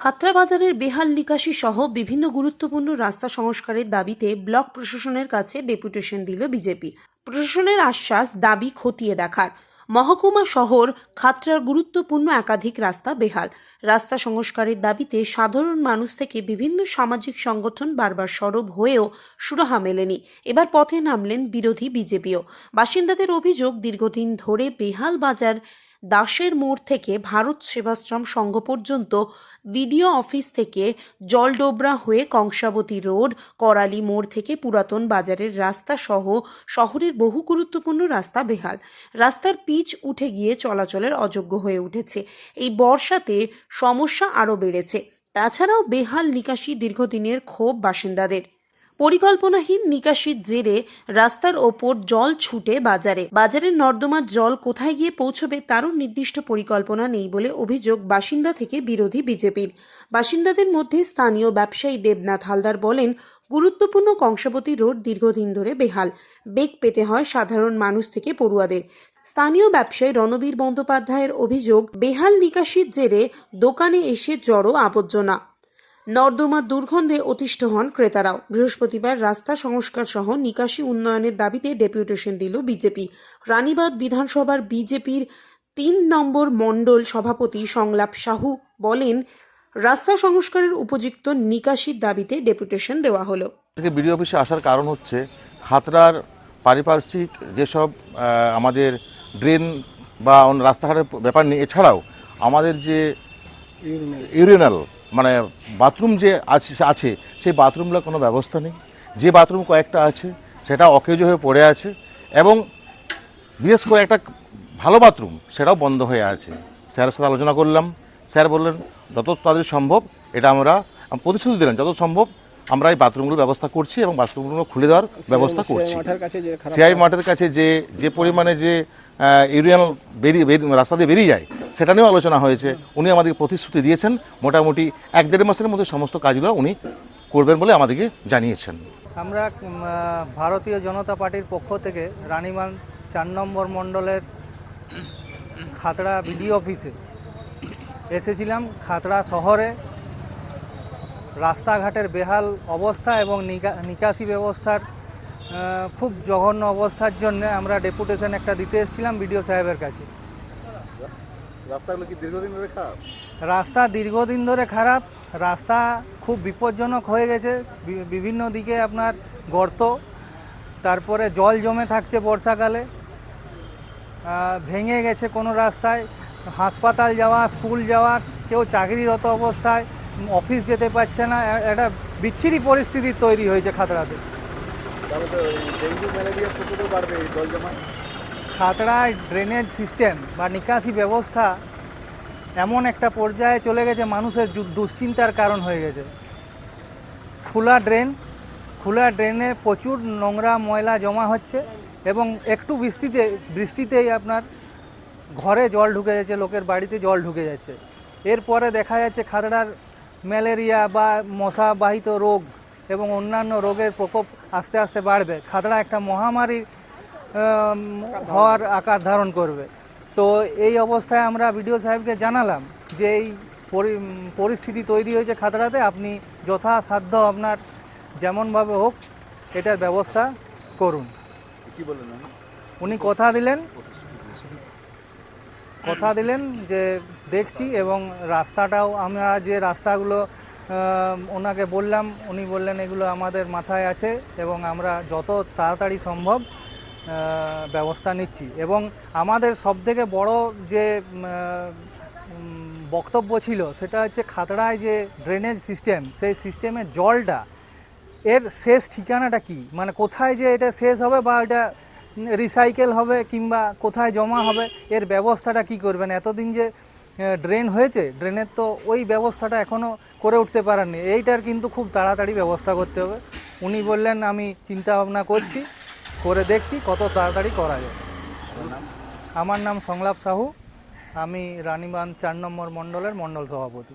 খাতড়া বাজারের বেহাল নিকাশি সহ বিভিন্ন গুরুত্বপূর্ণ রাস্তা সংস্কারের দাবিতে ব্লক প্রশাসনের কাছে ডেপুটেশন দিল বিজেপি। প্রশাসনের আশ্বাস, দাবি খতিয়ে দেখার। মহকুমা শহর খাতড়ার গুরুত্বপূর্ণ একাধিক রাস্তা বেহাল। রাস্তা সংস্কারের দাবিতে সাধারণ মানুষ থেকে বিভিন্ন সামাজিক সংগঠন বারবার সরব হয়েও সুরাহা মেলেনি। এবার পথে নামলেন বিরোধী বিজেপিও। বাসিন্দাদের অভিযোগ, দীর্ঘদিন ধরে বেহাল বাজার দাসের মোড় থেকে ভারত সেবাশ্রম সংঘ পর্যন্ত, ভিডিও অফিস থেকে জলডোবরা হয়ে কংসাবতী রোড, করালি মোড় থেকে পুরাতন বাজারের রাস্তা সহ শহরের বহু গুরুত্বপূর্ণ রাস্তা বেহাল। রাস্তার পিচ উঠে গিয়ে চলাচলের অযোগ্য হয়ে উঠেছে। এই বর্ষাতে সমস্যা আরও বেড়েছে। তাছাড়াও বেহাল নিকাশি দীর্ঘদিনের ক্ষোভ বাসিন্দাদের। পরিকল্পনাহীন নিকাশির জেরে রাস্তার ওপর জল ছুটে বাজারের নর্দমার জল কোথায় গিয়ে পৌঁছবে তারও নির্দিষ্ট পরিকল্পনা নেই বলে অভিযোগ বাসিন্দা থেকে বিরোধী বিজেপির। বাসিন্দাদের মধ্যে স্থানীয় ব্যবসায়ী দেবনাথ হালদার বলেন, গুরুত্বপূর্ণ কংসাবতী রোড দীর্ঘদিন ধরে বেহাল। বেগ পেতে হয় সাধারণ মানুষ থেকে পড়ুয়াদের। স্থানীয় ব্যবসায়ী রণবীর বন্দ্যোপাধ্যায়ের অভিযোগ, বেহাল নিকাশির জেরে দোকানে এসে জড়ো আবর্জনা, নর্দমার দুর্গন্ধে অতিষ্ঠ হন ক্রেতারাও। বৃহস্পতিবার রাস্তা সংস্কার সহ নিকাশি উন্নয়নের দাবিতে ডেপুটেশন দিল বিজেপি। রানীবাঁধ বিধানসভার বিজেপির ৩ নম্বর মণ্ডল সভাপতি সংলাপ সাহু বলেন, রাস্তা সংস্কারের উপযুক্ত নিকাশির দাবিতে ডেপুটেশন দেওয়া হলো। বিডিও অফিসে আসার কারণ হচ্ছে খাতড়ার পারিপার্শ্বিক যেসব আমাদের ড্রেন বা রাস্তাঘাটের ব্যাপার নিয়ে, এছাড়াও আমাদের যে ইউরিনাল মানে বাথরুম যে আছে সেই বাথরুমগুলোর কোনো ব্যবস্থা নেই। যে বাথরুম কয়েকটা আছে সেটা অকেজো হয়ে পড়ে আছে, এবং বিশেষ করে একটা ভালো বাথরুম সেটাও বন্ধ হয়ে আছে। স্যারের সাথে আলোচনা করলাম, স্যার বললেন যত তাদের সম্ভব, এটা আমরা প্রতিশ্রুতি দিলেন যত সম্ভব আমরা এই বাথরুমগুলোর ব্যবস্থা করছি এবং বাথরুমগুলো খুলে দেওয়ার ব্যবস্থা করছি। সিআই মাঠের কাছে যে পরিমাণে যে ইউরিয়াল রাস্তা দিয়ে বেরিয়ে যায় সেটা নিয়েও আলোচনা হয়েছে। উনি আমাদেরকে প্রতিশ্রুতি দিয়েছেন মোটামুটি 1-1.5 মাসের মধ্যে সমস্ত কাজগুলো উনি করবেন বলে আমাদেরকে জানিয়েছেন। আমরা ভারতীয় জনতা পার্টির পক্ষ থেকে রানীবাঁধ 4 নম্বর মণ্ডলের খাতড়া বিডিও অফিসে এসেছিলাম। খাতড়া শহরে রাস্তাঘাটের বেহাল অবস্থা এবং নিকাশি ব্যবস্থার খুব জঘন্য অবস্থার জন্য আমরা ডেপুটেশন একটা দিতে এসেছিলাম বিডিও সাহেবের কাছে। রাস্তাগুলো কি দীর্ঘদিন ধরে খারাপ? রাস্তা দীর্ঘদিন ধরে খারাপ। রাস্তা খুব বিপজ্জনক হয়ে গেছে। বিভিন্ন দিকে আপনার গর্ত, তারপরে জল জমে থাকছে বর্ষাকালে, ভেঙে গেছে কোনো রাস্তায়। হাসপাতাল যাওয়া, স্কুল যাওয়া, কেউ চাকরিরত অবস্থায় অফিস যেতে পারছে না। একটা বিচ্ছিরি পরিস্থিতি তৈরি হয়েছে খাতড়াতে। খাতড়ায় ড্রেনেজ সিস্টেম বা নিকাশি ব্যবস্থা এমন একটা পর্যায়ে চলে গেছে, মানুষের দুশ্চিন্তার কারণ হয়ে গেছে। খোলা ড্রেনে প্রচুর নোংরা ময়লা জমা হচ্ছে, এবং একটু বৃষ্টিতেই আপনার ঘরে জল ঢুকে যাচ্ছে, লোকের বাড়িতে জল ঢুকে যাচ্ছে। এরপরে দেখা যাচ্ছে খাতড়ার ম্যালেরিয়া বা মশাবাহিত রোগ এবং অন্যান্য রোগের প্রকোপ আস্তে আস্তে বাড়বে। খাতড়া একটা মহামারী হওয়ার আকার ধারণ করবে। তো এই অবস্থায় আমরা বিডিও সাহেবকে জানালাম যে এই পরিস্থিতি তৈরি হয়েছে খাতড়াতে, আপনি যথাসাধ্য আপনার যেমনভাবে হোক এটার ব্যবস্থা করুন। কি বললেন? উনি কথা দিলেন যে দেখছি, এবং রাস্তাটাও আমরা যে রাস্তাগুলো ওনাকে বললাম, উনি বললেন এগুলো আমাদের মাথায় আছে এবং আমরা যত তাড়াতাড়ি সম্ভব ব্যবস্থা নিচ্ছি। এবং আমাদের সবথেকে বড় যে বক্তব্য ছিল সেটা হচ্ছে খাতড়ায় যে ড্রেনেজ সিস্টেম, সেই সিস্টেমের জলটা এর শেষ ঠিকানাটা কি, মানে কোথায় যে এটা শেষ হবে বা এটা রিসাইকেল হবে কিংবা কোথায় জমা হবে, এর ব্যবস্থাটা কি করবেন। এতদিন যে ড্রেন হয়েছে, ড্রেনের তো ওই ব্যবস্থাটা এখনও করে উঠতে পারেননি। এইটার কিন্তু খুব তাড়াতাড়ি ব্যবস্থা করতে হবে। উনি বললেন আমি চিন্তা ভাবনা করছি, করে দেখছি কত তাড়াতাড়ি করা যায়। আমার নাম সংলাপ সাহু, আমি রানীবাঁধ 4 নম্বর মণ্ডলের মণ্ডল সভাপতি।